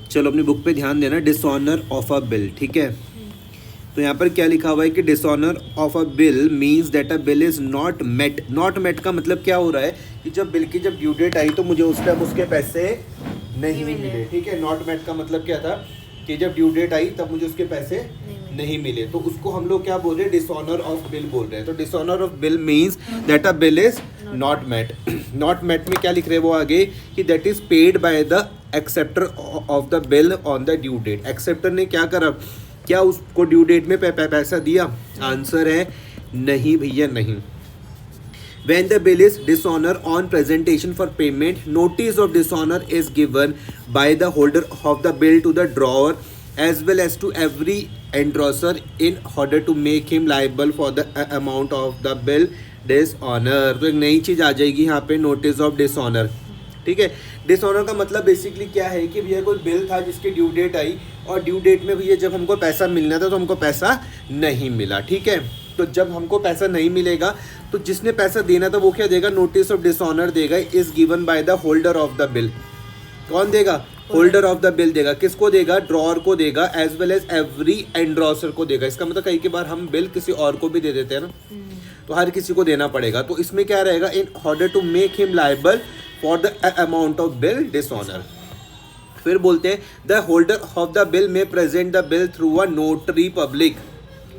चलो अपनी बुक पे ध्यान देना, डिसऑनर ऑफ अ बिल, ठीक है। तो यहाँ पर क्या लिखा हुआ है कि dishonour of a bill means that a bill is not met. Not met का मतलब क्या हो रहा है कि जब बिल की जब ड्यू डेट आई तो मुझे उस टाइम उसके पैसे नहीं मिले, ठीक है। नॉट मेट का मतलब क्या था कि जब ड्यू डेट आई तब मुझे उसके पैसे नहीं मिले, तो उसको हम लोग क्या बोल रहे हैं, डिसऑनर ऑफ बिल बोल रहे हैं। तो dishonour of bill means that a bill is not met. Not met में क्या लिख रहे हैं वो आगे कि that is paid by the acceptor of the bill on the due date. Acceptor ने क्या करा, क्या उसको ड्यू डेट में पैसा दिया? आंसर है नहीं भैया, नहीं। When the bill is dishonor on presentation for payment, notice of dishonor is given by the holder of the bill to the drawer as well as to every endorser in order to make him liable for the amount of the bill dishonor। तो एक नई चीज़ आ जाएगी यहाँ पे, notice of dishonour, ठीक है। Dishonour का मतलब बेसिकली क्या है कि भैया कोई बिल था जिसकी ड्यू डेट आई और ड्यू डेट में भैया जब हमको पैसा मिलना था तो हमको पैसा नहीं मिला, ठीक है। तो जब हमको पैसा नहीं मिलेगा तो जिसने पैसा देना था वो क्या देगा, नोटिस ऑफ डिसऑनर देगा, is given by the holder of the bill. कौन देगा? होल्डर ऑफ द बिल देगा। किसको देगा? ड्रॉअर को देगा, एज वेल एज एवरी एंड्रोसर को देगा। इसका मतलब कई बार हम बिल किसी और को भी दे देते हैं ना, तो हर किसी को देना पड़ेगा। तो इसमें क्या रहेगा, in order to make him liable for the amount of bill dishonour. फिर बोलते हैं the holder of the bill में present the bill through a notary public,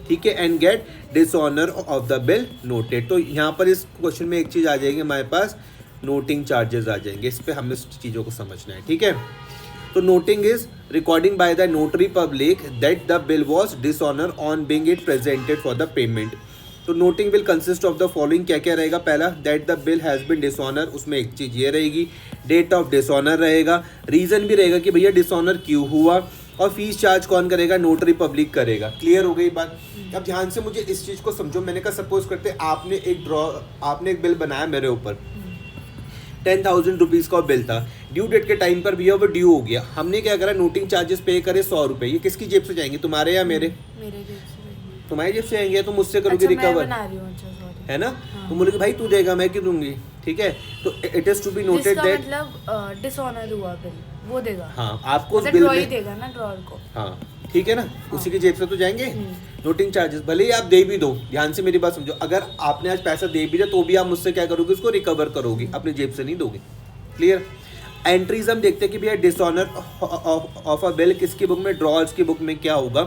ठीक है, and get dishonour of the bill noted. तो यहाँ पर इस क्वेश्चन में एक चीज़ आ जाएगी हमारे पास, नोटिंग चार्जेस आ जाएंगे। इस पे हमें चीज़ों को समझना है, ठीक है। तो noting is recording by the notary public that the bill was dishonour on being it presented for the payment. तो noting will consist of the following, क्या क्या रहेगा? पहला, that the bill has been dishonour, उसमें एक चीज़ ये रहेगी, डेट ऑफ डिसऑनर रहेगा, रीज़न भी रहेगा कि भैया डिसऑनर क्यों हुआ, और फीस चार्ज कौन करेगा? नोटरी पब्लिक करेगा। क्लियर हो गई बात? अब ध्यान से मुझे इस चीज़ को समझो। मैंने कहा सपोज करते आपने एक बिल बनाया मेरे ऊपर, 10,000 रुपीज़ का बिल था, ड्यू डेट के टाइम पर भैया वो ड्यू हो गया। हमने क्या करा, नोटिंग चार्जेस पे करे 100 रुपये। ये किसकी जेब से जाएंगे, तुम्हारे या मेरे? मेरे जेब से जाएंगे। तुम्हारी जेब से आएंगे, तुम मुझसे करोगे रिकवर, है ना? हाँ। तुम बोलोगे भाई तू देगा, मैं क्यों दूंगी, ठीक है। तो it is to be noted that मतलब डिसऑनर हुआ बिल वो देगा। हाँ, आपको उस मतलब बिल ड्रॉई में देगा ना, ड्रॉअर को। हाँ, ठीक है ना, उसी की जेब से तो जाएंगे नोटिंग चार्जेस। भले ही आप दे भी दो, ध्यान से मेरी बात समझो, अगर आपने आज पैसा दे भी दिया तो भी आप मुझसे क्या करोगे, उसको रिकवर करोगे, अपनी जेब से नहीं दोगे। क्लियर? एंट्रीज हम देखते हैं कि भैया डिसऑनर ऑफ अ बिल किसकी बुक में, ड्रॉअर्स की बुक में क्या होगा,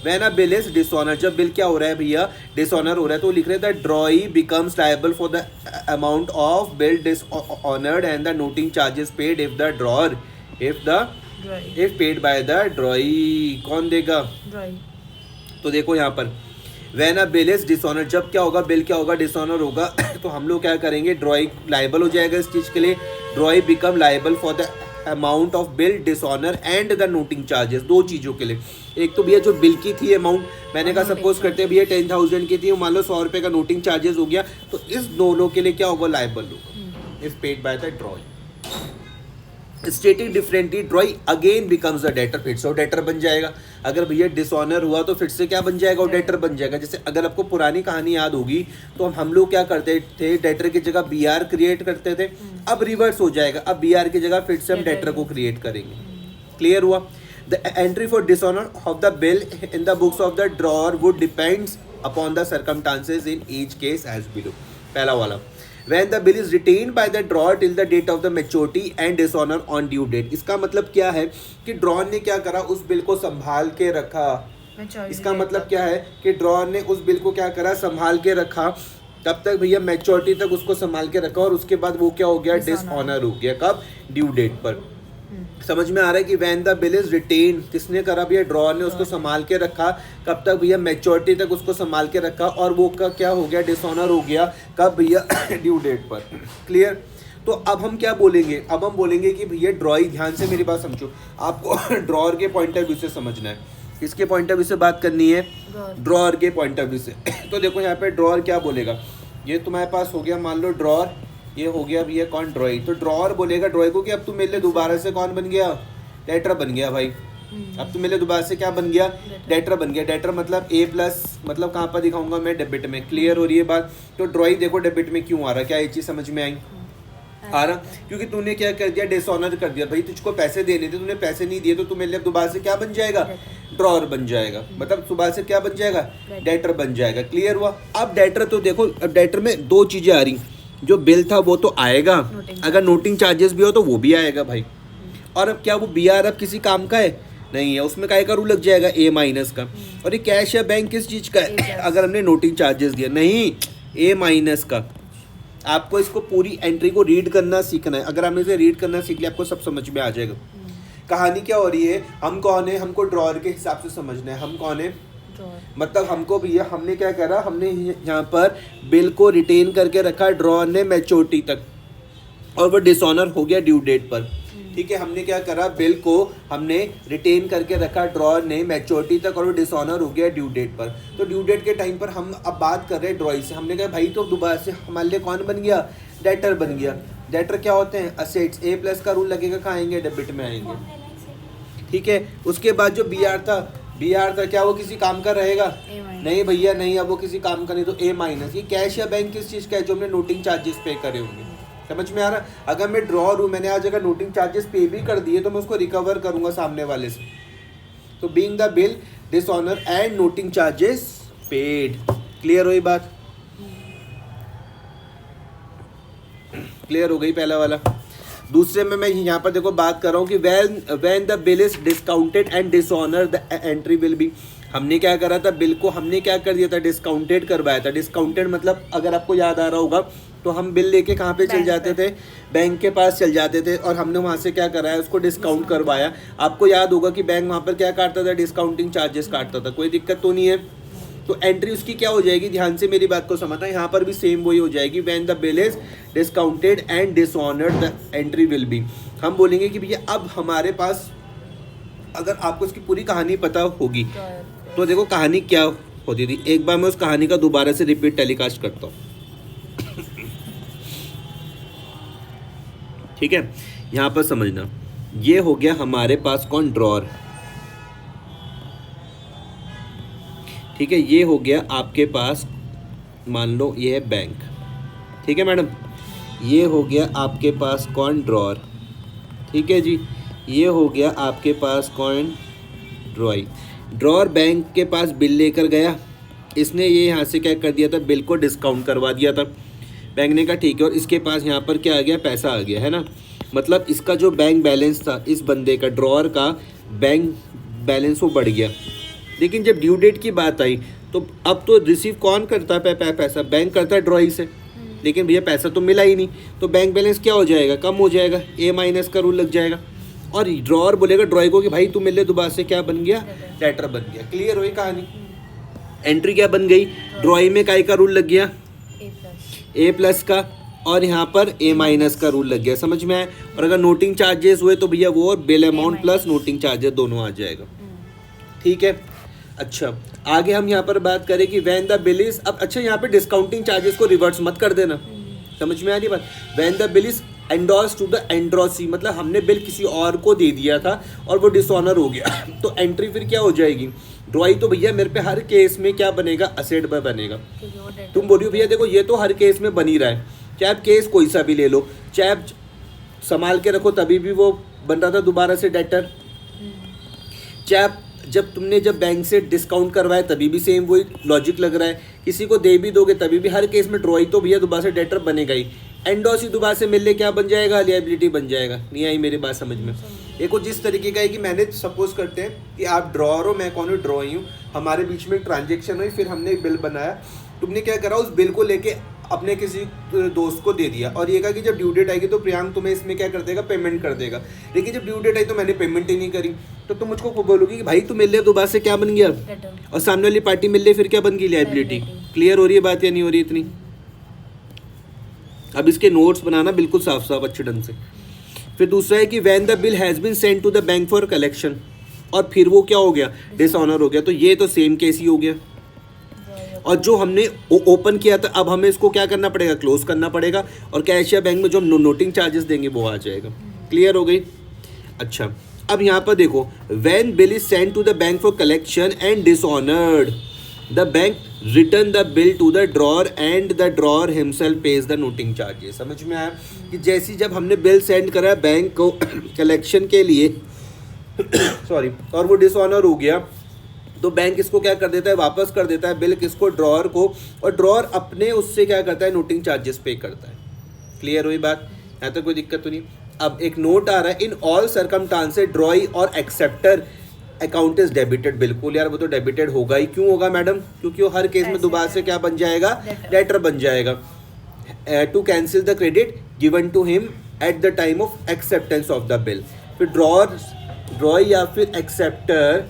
when a bill is dishonour, जब बिल क्या हो रहा है भैया, डिसऑनर हो रहा है, तो लिख रहे हैं the ड्रॉई becomes liable for the amount of bill dishonoured and the noting charges paid if the drawer if paid by the ड्रॉई। कौन देगा? ड्रॉई। तो देखो यहाँ पर when a bill is dishonour, जब क्या होगा, बिल क्या होगा, डिसऑनर होगा तो हम लोग क्या करेंगे, ड्रॉई लायबल हो जाएगा इस चीज़ के लिए। ड्रॉई become liable for the amount of bill dishonour and the noting charges. दो चीज़ों के लिए, एक तो भैया जो बिल की थी अमाउंट, मैंने कहा सपोज करते हैं भैया 10,000 की थी, मान लो 100 रुपये का नोटिंग चार्जेस हो गया, तो इस दोनों के लिए क्या होगा, लायबल होगा if paid by the ड्रॉई। स्टेटिंग differently, ड्रॉई again becomes the debtor, फिर से वो डेटर बन जाएगा। अगर भैया डिसऑनर हुआ तो फिर से क्या बन जाएगा, वो डेटर बन जाएगा। जैसे अगर आपको पुरानी कहानी याद होगी तो हम लोग क्या करते थे, डेटर की जगह बीआर क्रिएट करते थे। अब रिवर्स हो जाएगा, अब बीआर की जगह फिर से हम डेटर को क्रिएट करेंगे। क्लियर हुआ? The entry for dishonour of the bill in the books of the drawer would depends upon the circumstances in each case as below. पहला वाला, when the bill is retained by the drawer till the date of the maturity and dishonor on due date। इसका मतलब क्या है कि drawer ने क्या करा, उस बिल को संभाल के रखा। इसका मतलब क्या है कि ड्रॉअर ने उस बिल को क्या करा, संभाल के रखा, तब तक भैया मैच्योरिटी तक उसको संभाल के रखा, और उसके बाद वो क्या हो गया, डिसऑनर हो गया। कब? ड्यू डेट पर। समझ में आ रहा है कि when the bill is written, किसने करा भैया, ड्रॉअर ने उसको संभाल के रखा, कब तक भैया, मैच्योरिटी तक उसको संभाल के रखा, और वो का क्या हो गया, डिसऑनर हो गया। कब भैया, ड्यू डेट पर। क्लियर? तो अब हम क्या बोलेंगे, अब हम बोलेंगे कि भैया ड्रॉई, ध्यान से मेरी बात समझो, आपको ड्रॉअर के पॉइंट ऑफ व्यू से समझना है। किसके पॉइंट ऑफ व्यू से बात करनी है, ड्रॉअर के पॉइंट ऑफ व्यू से। तो देखो यहाँ पे ड्रॉअर क्या बोलेगा, ये तुम्हारे पास हो गया मान लो ड्रॉअर, ये हो गया भैया कौन, ड्रॉई। तो ड्रॉअर बोलेगा ड्रॉई को कि अब तू मेरे लिए दोबारा से कौन बन गया, डेटर बन गया भाई। अब तो मेरे दोबारा से क्या बन गया, डेटर बन गया। डेटर मतलब ए प्लस, मतलब कहाँ पर दिखाऊंगा मैं, डेबिट में। क्लियर हो रही है बात? तो ड्रॉई देखो डेबिट में क्यों आ रहा है, क्या ये चीज़ समझ में आई? आ रहा, क्योंकि तूने क्या कर दिया, डिसऑनर कर दिया। भाई तुझको पैसे देने थे, तूने पैसे नहीं दिए, तो तू मेरे लिए दोबारा से क्या बन जाएगा, ड्रॉअर बन जाएगा, मतलब दोबारा से क्या बन जाएगा, डेटर बन जाएगा। क्लियर हुआ। अब डेटर तो देखो, अब डेटर में दो चीजें आ रही, जो बिल था वो तो आएगा, अगर नोटिंग चार्जेस भी हो तो वो भी आएगा भाई। और अब क्या वो बी आर अब किसी काम का है, नहीं है, उसमें काय का रूल लग जाएगा, ए माइनस का। और ये कैश या बैंक किस चीज का है, अगर हमने नोटिंग चार्जेस दिया, नहीं, ए माइनस का। आपको इसको पूरी एंट्री को रीड करना सीखना है। अगर हमने इसे रीड करना सीख लिया, आपको सब समझ में आ जाएगा। कहानी क्या हो रही है, हम कौन है, हमको ड्रॉअर के हिसाब से समझना है। हम कौन है, मतलब हमको भैया, हमने क्या करा, हमने यहाँ पर बिल को रिटेन करके रखा ड्रॉअर ने मैच्योरिटी तक, और वो डिसऑनर हो गया ड्यू डेट पर। ठीक है, हमने क्या करा, बिल को हमने रिटेन करके रखा ड्रॉअर ने मैच्योरिटी तक, और वो डिसऑनर हो गया ड्यू डेट पर। तो ड्यू डेट के टाइम पर हम अब बात कर रहे हैं ड्रॉई से। हमने कहा भाई तो दोबारा से हमारे लिए कौन बन गया, डेटर बन गया। डेटर क्या होते हैं, असेट्स। ए प्लस का रूल लगेगा, कहाँ आएंगे, डेबिट में आएंगे। ठीक है, उसके बाद जो बी आर था, क्या वो किसी काम का रहेगा, नहीं भैया नहीं, अब वो किसी काम का नहीं, तो ए माइनस। ये कैश या बैंक किस चीज़ का है, जो हमने नोटिंग चार्जेस पे करे होंगे। समझ में आ रहा। अगर मैं ड्रॉअर हूँ, मैंने आज अगर नोटिंग चार्जेस पे भी कर दिए, तो मैं उसको रिकवर करूंगा सामने वाले से। तो being the bill dishonour and noting charges paid. Clear हुई बात, क्लियर हो गई पहला वाला। दूसरे में मैं यहाँ पर देखो बात कर रहा हूँ कि when the bill is discounted and dishonour the entry will be. हमने क्या करा था, बिल को हमने क्या कर दिया था, डिस्काउंटेड करवाया था। डिस्काउंटेड मतलब अगर आपको याद आ रहा होगा, तो हम बिल लेके कहाँ पे चल जाते थे, बैंक के पास चल जाते थे, और हमने वहाँ से क्या कराया, उसको डिस्काउंट करवाया। आपको याद होगा कि बैंक वहाँ पर क्या काटता था, डिस्काउंटिंग चार्जेस काटता था। कोई दिक्कत तो नहीं है। तो एंट्री उसकी क्या हो जाएगी, ध्यान से मेरी बात को समझना, यहाँ पर भी सेम वही हो जाएगी। When the bill is discounted and dishonoured the entry will be. हम बोलेंगे कि भैया अब हमारे पास, अगर आपको इसकी पूरी कहानी पता होगी तो देखो कहानी क्या होती थी। एक बार मैं उस कहानी का दोबारा से रिपीट टेलीकास्ट करता हूँ। ठीक है, यहाँ पर समझना, ये हो गया हमारे पास कौन, ड्रॉअर। ठीक है, ये हो गया आपके पास, मान लो ये है बैंक। ठीक है मैडम, ये हो गया आपके पास कौन, ड्रॉअर। ठीक है जी, ये हो गया आपके पास कौन, ड्रॉई। ड्रॉअर बैंक के पास बिल लेकर गया, इसने ये यहाँ से क्या कर दिया था, बिल को डिस्काउंट करवा दिया था। बैंक ने कहा ठीक है, और इसके पास यहाँ पर क्या आ गया, पैसा आ गया, है ना। मतलब इसका जो बैंक बैलेंस था, इस बंदे का, ड्रॉअर का बैंक बैलेंस वो बढ़ गया। लेकिन जब ड्यू डेट की बात आई, तो अब तो रिसीव कौन करता है पैसा, बैंक करता है ड्रॉई से। लेकिन भैया पैसा तो मिला ही नहीं, तो बैंक बैलेंस क्या हो जाएगा, कम हो जाएगा, ए माइनस का रूल लग जाएगा। और ड्रॉअर बोलेगा ड्रॉई को कि भाई तू मिल ले, दोबारा से क्या बन गया, डेटर बन गया। क्लियर हुई कहानी। एंट्री क्या बन गई, ड्रॉई में काय का रूल लग गया, ए प्लस का, और यहाँ पर ए माइनस का रूल लग गया। समझ में आया। और अगर नोटिंग चार्जेस हुए तो भैया वो bill amount plus noting charges दोनों आ जाएगा। ठीक है, अच्छा आगे हम यहाँ पर बात करें कि व्हेन द बिल इज, अब अच्छा यहाँ पे डिस्काउंटिंग चार्जेस को रिवर्स मत कर देना। समझ में आ रही बात। When the bill is endorse to the endorsee, मतलब हमने बिल किसी और को दे दिया था और वो डिसऑनर हो गया, तो एंट्री फिर क्या हो जाएगी, ड्रॉई तो भैया मेरे पे हर केस में क्या बनेगा, असेट पर बनेगा। तुम बोलियो भैया देखो ये तो हर केस में बन ही रहा है, चाहे आप केस कोई सा भी ले लो, चाहे आप संभाल के रखो तभी भी वो बन रहा था दोबारा से डेटर, चाहे आप जब बैंक से डिस्काउंट करवाए तभी भी सेम वही लॉजिक लग रहा है, किसी को दे भी दोगे तभी भी हर केस में ड्रॉई तो भैया दोबारा से डेटर बनेगा ही। एंडोसी दोबारा से मिलने क्या बन जाएगा, लायबिलिटी बन जाएगा। नहीं आई मेरी बात समझ में। एक जिस तरीके का है कि मैंने सपोज करते हैं कि आप ड्रॉअर हो, मैं कौन हूँ, ड्रॉई हूँ, हमारे बीच में एक ट्रांजेक्शन हुई, फिर हमने एक बिल बनाया, तुमने क्या करा, उस बिल को लेके अपने किसी दोस्त को दे दिया और ये कहा कि जब ड्यू डेट आएगी तो प्रियांक तुम्हें इसमें क्या कर देगा, पेमेंट कर देगा। लेकिन जब ड्यू डेट आई तो मैंने पेमेंट ही नहीं करी, तो तुम मुझको बोलोगी कि भाई तुम मिल रहे दोबारा से क्या बन गया, और सामने वाली पार्टी मिल रही फिर क्या बन गई, लायबिलिटी। क्लियर हो रही है बात या नहीं हो रही इतनी। अब इसके नोट्स बनाना बिल्कुल साफ साफ अच्छे ढंग से। फिर दूसरा है कि when the bill has been sent to the bank for collection, और फिर वो क्या हो गया, डिसऑनर हो गया, तो ये तो सेम केस ही हो गया। और जो हमने ओपन किया था अब हमें इसको क्या करना पड़ेगा, क्लोज करना पड़ेगा, और कैश या बैंक में जो हम नोटिंग चार्जेस देंगे वो आ जाएगा। क्लियर हो गई। अच्छा अब यहाँ पर देखो, when bill is sent to the bank for collection and dishonoured, the bank return the bill to the drawer and the drawer himself pays the noting charges. समझ में आया कि जैसी जब हमने बिल सेंड करा बैंक को कलेक्शन के लिए सॉरी, और वो डिसऑनर हो गया, तो बैंक इसको क्या कर देता है, वापस कर देता है बिल किसको, ड्रॉर को, और ड्रॉर अपने उससे क्या करता है, नोटिंग चार्जेस पे करता है। क्लियर हुई बात, यहाँ तक कोई दिक्कत तो नहीं। अब एक नोट आ रहा है, इन ऑल सर्कमस्टांसेस ड्रॉई और एक्सेप्टर अकाउंट इज डेबिटेड। बिल्कुल यार, वो तो डेबिटेड होगा ही। क्यों होगा मैडम, क्योंकि वो हर केस में दोबारा से क्या बन जाएगा, लेटर बन जाएगा। To cancel the credit given to him at the time of acceptance of the bill. फिर ड्रॉई या फिर acceptor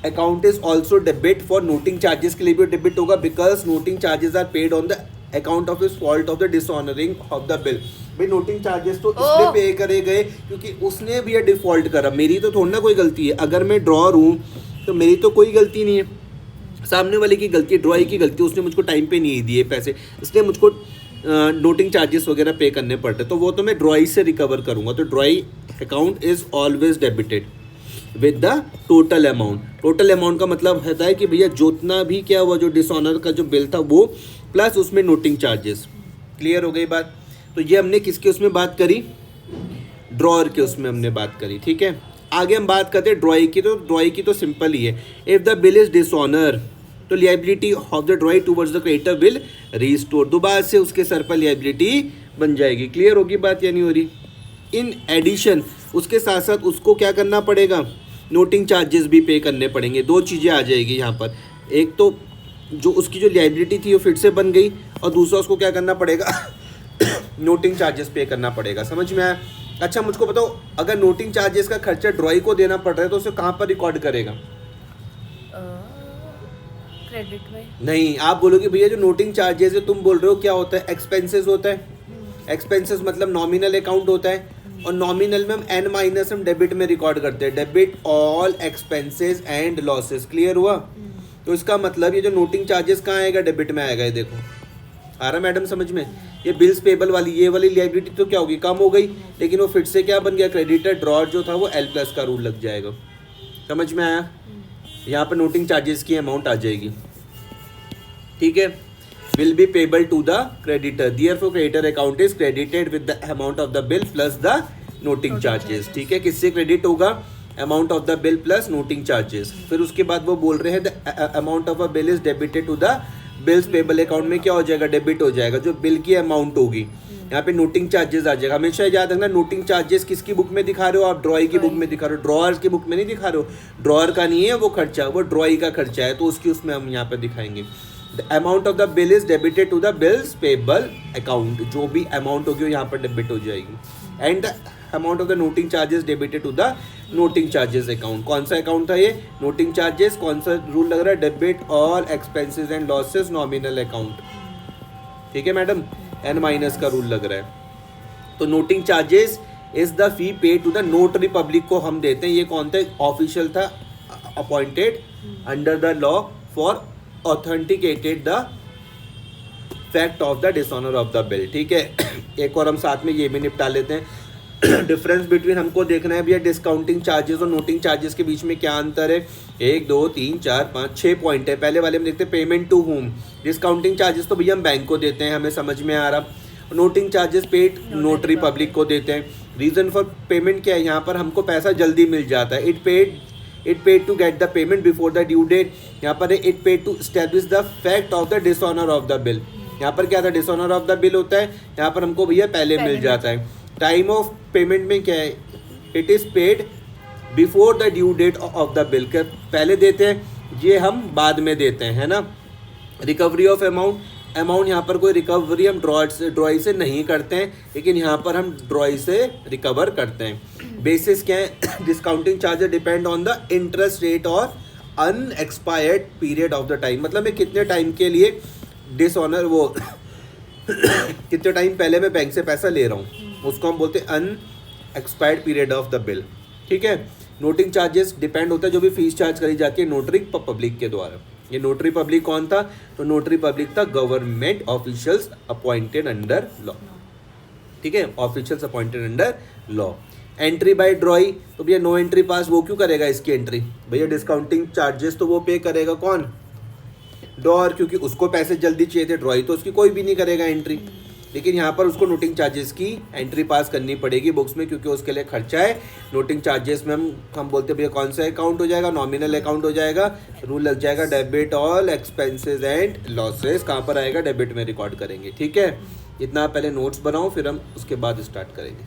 account is also debit for noting charges के लिए भी डेबिट होगा, because noting charges are paid on the account of his fault of the dishonouring of the bill. भाई noting charges तो इसलिए पे करे गए क्योंकि उसने भी ये डिफॉल्ट करा, मेरी तो थोड़ी ना कोई गलती है। अगर मैं ड्रॉर हूँ तो मेरी तो कोई गलती नहीं है, सामने वाले की गलती है, ड्रॉई की गलती, उसने मुझको टाइम पे नहीं दिए पैसे, इसलिए मुझको नोटिंग चार्जेस वगैरह पे करने पड़ते, तो वो तो मैं ड्रॉई से रिकवर करूँगा। तो ड्रॉई account is always debited with the total amount. Total amount का मतलब होता है कि भैया जितना भी क्या हुआ, जो डिसऑनर का जो बिल था वो प्लस उसमें नोटिंग चार्जेस। क्लियर हो गई बात। तो ये हमने किसके उसमें बात करी, ड्रॉर के उसमें हमने बात करी। ठीक है, आगे हम बात करते हैं ड्रॉई की। तो ड्रॉई की तो सिंपल ही है, if the bill is dishonour तो liability of the drawee towards the creditor will restore. दोबारा से उसके सर पर लिएबिलिटी बन जाएगी। क्लियर होगी बात या नहीं हो रही। इन एडिशन उसके साथ साथ उसको क्या करना पड़ेगा, नोटिंग चार्जेस भी पे करने पड़ेंगे। दो चीज़ें आ जाएगी यहाँ पर, एक तो जो उसकी जो लायबिलिटी थी वो फिर से बन गई, और दूसरा उसको क्या करना पड़ेगा नोटिंग चार्जेस पे करना पड़ेगा। समझ में आया। अच्छा मुझको बताओ, अगर नोटिंग चार्जेस का खर्चा ड्रॉई को देना पड़ रहा है तो उसे कहाँ पर रिकॉर्ड करेगा, क्रेडिट में नहीं आप बोलोगे भैया जो नोटिंग चार्जेस है तुम बोल रहे हो क्या होता है, एक्सपेंसेस होता है। एक्सपेंसेस मतलब नॉमिनल अकाउंट होता है, और नॉमिनल में हम एन माइनस हम डेबिट में रिकॉर्ड करते हैं, debit all expenses and losses. Clear हुआ। तो इसका मतलब ये जो नोटिंग चार्जेस कहाँ आएगा, डेबिट में आएगा। ये देखो आ रहा मैडम समझ में। ये बिल्स पेबल वाली ये वाली लायबिलिटी तो क्या होगी, कम हो गई, लेकिन वो फिर से क्या बन गया, क्रेडिटर ड्रॉर जो था वो एल प्लस का रूल लग जाएगा। समझ में आया। यहाँ पर नोटिंग चार्जेस की अमाउंट आ जाएगी। ठीक है, will be payable to the creditor, therefore creditor account is credited with the amount of the bill plus the noting charges। ठीक है, किससे क्रेडिट होगा, amount of the bill plus noting charges. फिर उसके बाद वो बोल रहे हैं the amount of a bill is debited to the bills payable account में क्या हो जाएगा, डेबिट हो जाएगा जो बिल की अमाउंट होगी। यहाँ पे नोटिंग चार्जेस आ जाएगा। हमेशा याद रखना, नोटिंग चार्जेस किसकी बुक में दिखा रहे हो आप, ड्रॉई की बुक में दिखा रहे हो, ड्रॉअर की बुक में नहीं दिखा रहे हो। ड्रॉअर का नहीं है वो खर्चा, वो ड्रॉई का खर्चा है, तो उसकी उसमें हम यहाँ पे दिखाएंगे। The amount of the bill is debited to the bills payable account। जो भी अमाउंट होगी वो यहाँ पर डेबिट हो जाएगी। And the amount of the noting charges debited to the noting charges account. कौन सा अकाउंट था ये, नोटिंग चार्जेस। कौन सा रूल लग रहा है, debit all expenses and losses nominal account. ठीक है मैडम, एन माइनस का रूल लग रहा है। तो noting charges is the fee paid to the notary public को हम देते हैं। ये कौन था, ऑफिशियल था appointed under the law for authenticated the fact of the dishonour of the bill. ठीक है, एक और हम साथ में ये भी निपटा लेते हैं। डिफरेंस बिटवीन हमको देखना है भैया डिस्काउंटिंग चार्जेस और नोटिंग चार्जेस के बीच में क्या अंतर है। 1 2 3 4 5 6 पॉइंट है। पहले वाले में देखते हैं payment to whom. Discounting charges तो भैया हम बैंक को देते हैं, हमें समझ में आ रहा। Noting charges paid notary public को देते हैं। रीजन फॉर पेमेंट क्या है, यहाँ पर हमको पैसा जल्दी मिल जाता है। It paid to get the payment before the due date. यहाँ पर it paid to establish the fact of the dishonour of the bill. यहाँ पर क्या था, डिसऑनर ऑफ द बिल होता है, यहाँ पर हमको भैया पहले मिल जाता है। टाइम ऑफ पेमेंट में क्या है, it is paid before the due date of the bill. के पहले देते हैं, ये हम बाद में देते हैं, है ना। रिकवरी ऑफ अमाउंट यहाँ पर कोई रिकवरी हम ड्रॉई से नहीं करते हैं, लेकिन यहाँ पर हम ड्रॉई से रिकवर करते हैं। बेसिस क्या है, discounting charges depend on the interest rate और unexpired period of the time. मतलब मैं कितने टाइम के लिए डिसऑनर वो कितने टाइम पहले मैं बैंक से पैसा ले रहा हूँ, उसको हम बोलते हैं unexpired period of the bill. ठीक है, नोटिंग चार्जेस डिपेंड होता है जो भी फीस चार्ज करी जाती है नोटरी पब्लिक के द्वारा। ये नोटरी पब्लिक कौन था, तो नोटरी पब्लिक था government officials appointed under law. ठीक है, officials appointed under law. Entry by drawee, तो भैया नो एंट्री पास वो क्यों करेगा इसकी एंट्री, भैया डिस्काउंटिंग चार्जेस तो वो पे करेगा कौन, ड्रॉअर, क्योंकि उसको पैसे जल्दी चाहिए थे, ड्रॉई तो उसकी कोई भी नहीं करेगा एंट्री, लेकिन यहाँ पर उसको नोटिंग चार्जेस की एंट्री पास करनी पड़ेगी बुक्स में, क्योंकि उसके लिए खर्चा है। नोटिंग चार्जेस में हम बोलते हैं भैया कौन सा अकाउंट हो जाएगा, नॉमिनल अकाउंट हो जाएगा, रूल लग जाएगा debit all expenses and losses, कहाँ पर आएगा, डेबिट में रिकॉर्ड करेंगे। ठीक है, इतना पहले नोट्स बनाओ, फिर हम उसके बाद स्टार्ट करेंगे।